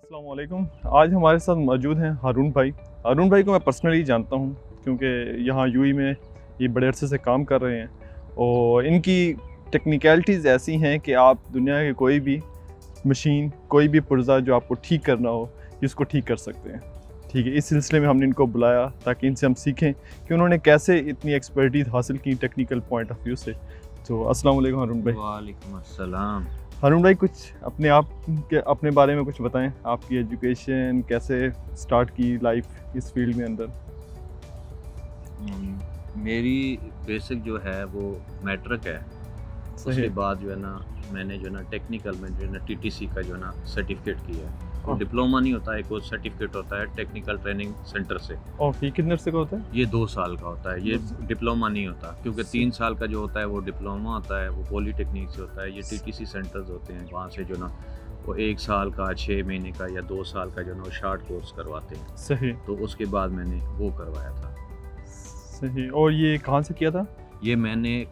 अस्सलाम वालेकुम। आज हमारे साथ मौजूद हैं हारून भाई। हारून भाई को मैं पर्सनली जानता हूँ क्योंकि यहाँ यूएई में ये बड़े अरसे से काम कर रहे हैं और इनकी टेक्निकलिटीज़ ऐसी हैं कि आप दुनिया के कोई भी मशीन, कोई भी पुर्जा जो आपको ठीक करना हो, इसको ठीक कर सकते हैं। ठीक है, इस सिलसिले में हमने इनको बुलाया ताकि इनसे हम सीखें कि उन्होंने कैसे इतनी एक्सपर्टीज़ हासिल की टेक्निकल पॉइंट ऑफ व्यू से। तो अस्सलाम वालेकुम हारून भाई। वालेकुम अस्सलाम। हारून भाई, कुछ अपने बारे में कुछ बताएं। आपकी एजुकेशन कैसे स्टार्ट की लाइफ इस फील्ड में अंदर? मेरी बेसिक जो है वो मैट्रिक है। उसके बाद जो है ना मैंने जो है ना टेक्निकल में जो है ना टीटीसी का जो है ना सर्टिफिकेट किया है। तो डिप्लोमा नहीं होता है, एक वो सर्टिफिकेट होता है टेक्निकल ट्रेनिंग सेंटर से। ओके, कितने अरसे का होता है? ये 2 साल का होता है, ये डिप्लोमा नहीं होता क्योंकि 3 साल का जो होता है वो डिप्लोमा होता है, वो पॉलीटेक्निक से होता है। ये टीटीसी सेंटर्स होते हैं, वहाँ से जो ना वो 1 साल का, 6 महीने का या 2 साल का जो ना वो शॉर्ट कोर्स करवाते हैं। सही। तो उसके बाद मैंने वो करवाया था। सही। और ये कहाँ से किया था? ये मैंने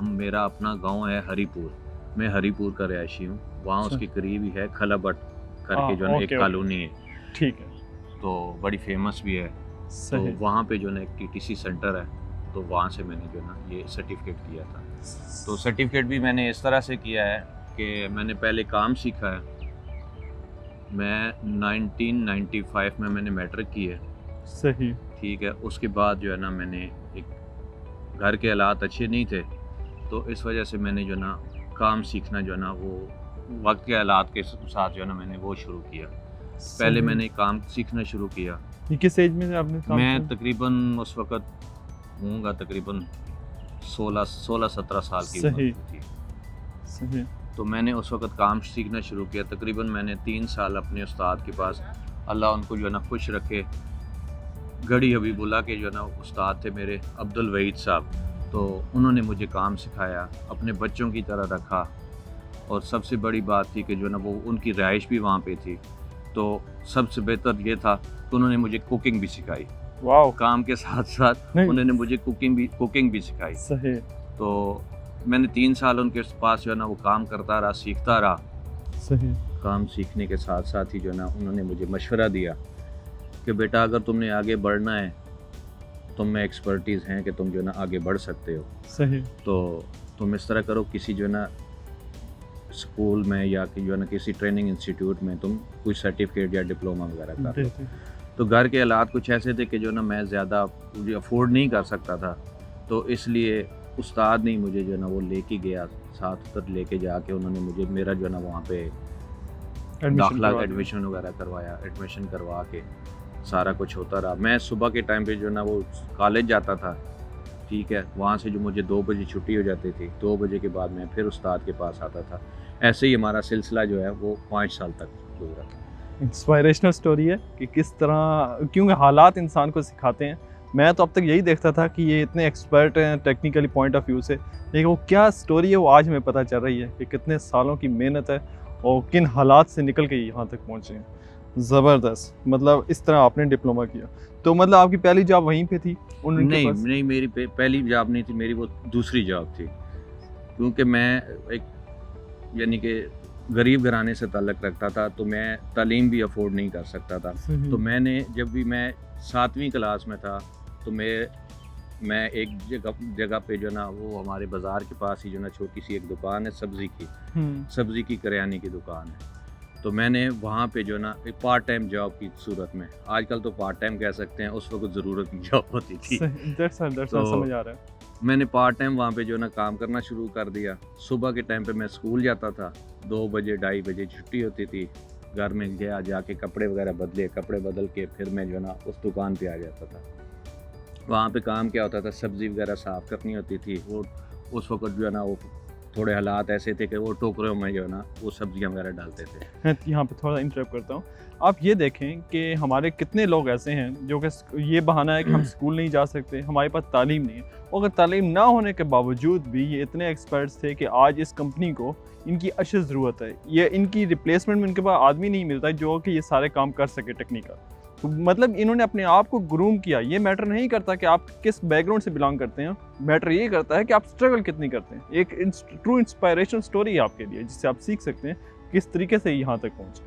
मेरा अपना गांव है हरीपुर। मैं हरीपुर का रहायशी हूँ। वहाँ उसके करीब ही है खलाबट करके जो है एक कॉलोनी है। ठीक है। तो बड़ी फेमस भी है। तो वहाँ पे जो ना एक टीटीसी सेंटर है, तो वहाँ से मैंने जो ना ये सर्टिफिकेट किया था। तो सर्टिफिकेट भी मैंने इस तरह से किया है कि मैंने पहले काम सीखा है। मैं 1995 में मैंने मैट्रिक की है। सही। ठीक है। उसके बाद जो है ना मैंने एक घर के हालात अच्छे नहीं थे, तो इस वजह से मैंने जो ना काम सीखना जो है ना वो वक्त के हालात के साथ जो है ना मैंने वो शुरू किया। पहले मैंने काम सीखना शुरू किया। ये किस एज में आपने काम मैं तकरीबन उस वक़्त होऊंगा तकरीबन 16-17 साल की उम्र थी। सही। तो मैंने उस वक़्त काम सीखना शुरू किया। तकरीबन मैंने 3 साल अपने उस्ताद के पास, अल्लाह उनको जो है ना खुश रखे, गढ़ी हबीबुल्लाह के जो है ना उस्ताद थे मेरे, अब्दुल वहीद साहब। तो उन्होंने मुझे काम सिखाया, अपने बच्चों की तरह रखा। और सबसे बड़ी बात थी कि जो है ना वो उनकी रहाइश भी वहाँ पे थी। तो सबसे बेहतर ये था कि उन्होंने मुझे कुकिंग भी सिखाई। वाह। काम के साथ साथ उन्होंने मुझे कुकिंग भी सिखाई। सही। तो मैंने 3 साल उनके पास जो है ना वो काम करता रहा, सीखता रहा। सही। काम सीखने के साथ साथ ही जो है ना उन्होंने मुझे मशवरा दिया कि बेटा अगर तुमने आगे बढ़ना है, तुम में एक्सपर्टीज़ हैं कि तुम जो है ना आगे बढ़ सकते हो। सही। तो तुम इस तरह करो, किसी जो है ना स्कूल में या कि जो है ना किसी ट्रेनिंग इंस्टीट्यूट में तुम कुछ सर्टिफिकेट या डिप्लोमा वगैरह कर लो। तो घर के हालात कुछ ऐसे थे कि जो ना मैं ज़्यादा मुझे अफोर्ड नहीं कर सकता था। तो इसलिए उस्ताद ने मुझे जो है ना वो लेके गया, साथ तक लेके जाके उन्होंने मुझे मेरा जो है ना वहाँ पे दाखिला एडमिशन वगैरह करवाया। एडमिशन करवा के सारा कुछ होता रहा। मैं सुबह के टाइम पे जो है ना वो कॉलेज जाता था। ठीक है। वहाँ से जो मुझे 2 बजे छुट्टी हो जाती थी, 2 बजे के बाद मैं फिर उस्ताद के पास आता था। ऐसे ही हमारा सिलसिला जो है वो 5 साल तक गुजरा। इंस्पायरेशनल स्टोरी है कि किस तरह, क्योंकि हालात इंसान को सिखाते हैं। मैं तो अब तक यही देखता था कि ये इतने एक्सपर्ट हैं टेक्निकली पॉइंट ऑफ व्यू से, लेकिन वो क्या स्टोरी है वो आज हमें पता चल रही है कि कितने सालों की मेहनत है और किन हालात से निकल के यहाँ तक पहुँचे हैं। ज़बरदस्त। मतलब इस तरह आपने डिप्लोमा किया, तो मतलब आपकी पहली जॉब वहीं पे थी? नहीं, मेरी पहली जॉब नहीं थी, मेरी वो दूसरी जॉब थी। क्योंकि मैं एक यानी कि गरीब घराने से ताल्लुक़ रखता था, तो मैं तालीम भी अफोर्ड नहीं कर सकता था। तो मैंने जब भी मैं 7वीं क्लास में था, तो मैं एक जगह पे जो ना वो हमारे बाज़ार के पास ही जो ना छोटी सी एक दुकान है सब्ज़ी की करियाने की दुकान है। तो मैंने वहाँ पे जो ना एक पार्ट टाइम जॉब की सूरत में, आजकल तो पार्ट टाइम कह सकते हैं, उस वक्त ज़रूरत की जॉब होती थी। तो समझ आ रहा है। मैंने पार्ट टाइम वहाँ पे जो ना काम करना शुरू कर दिया। सुबह के टाइम पे मैं स्कूल जाता था, 2 बजे 2:30 बजे छुट्टी होती थी। घर में गया, जाके कपड़े वगैरह बदले, कपड़े बदल के फिर मैं जो ना उस दुकान पे आ जाता था। वहाँ पे काम क्या होता था, सब्ज़ी वगैरह साफ़ करनी होती थी। वो उस वक्त जो है ना वो थोड़े हालात ऐसे थे कि वो टोकरियों में जो है ना वो सब्जियां वगैरह डालते थे। यहाँ पे थोड़ा इंटरप्ट करता हूँ। आप ये देखें कि हमारे कितने लोग ऐसे हैं जो कि ये बहाना है कि हम स्कूल नहीं जा सकते, हमारे पास तालीम नहीं है। और अगर तालीम ना होने के बावजूद भी ये इतने एक्सपर्ट्स थे कि आज इस कंपनी को इनकी अशद ज़रूरत है। ये इनकी रिप्लेसमेंट में इनके पास आदमी नहीं मिलता जो कि ये सारे काम कर सके टेक्निकल। तो मतलब इन्होंने अपने आप को ग्रूम किया। ये मैटर नहीं करता कि आप किस बैकग्राउंड से बिलोंग करते हैं, मैटर ये करता है कि आप स्ट्रगल कितनी करते हैं। एक ट्रू इंस्पायरेशन स्टोरी है आपके लिए जिससे आप सीख सकते हैं किस तरीके से यहाँ तक पहुँचे।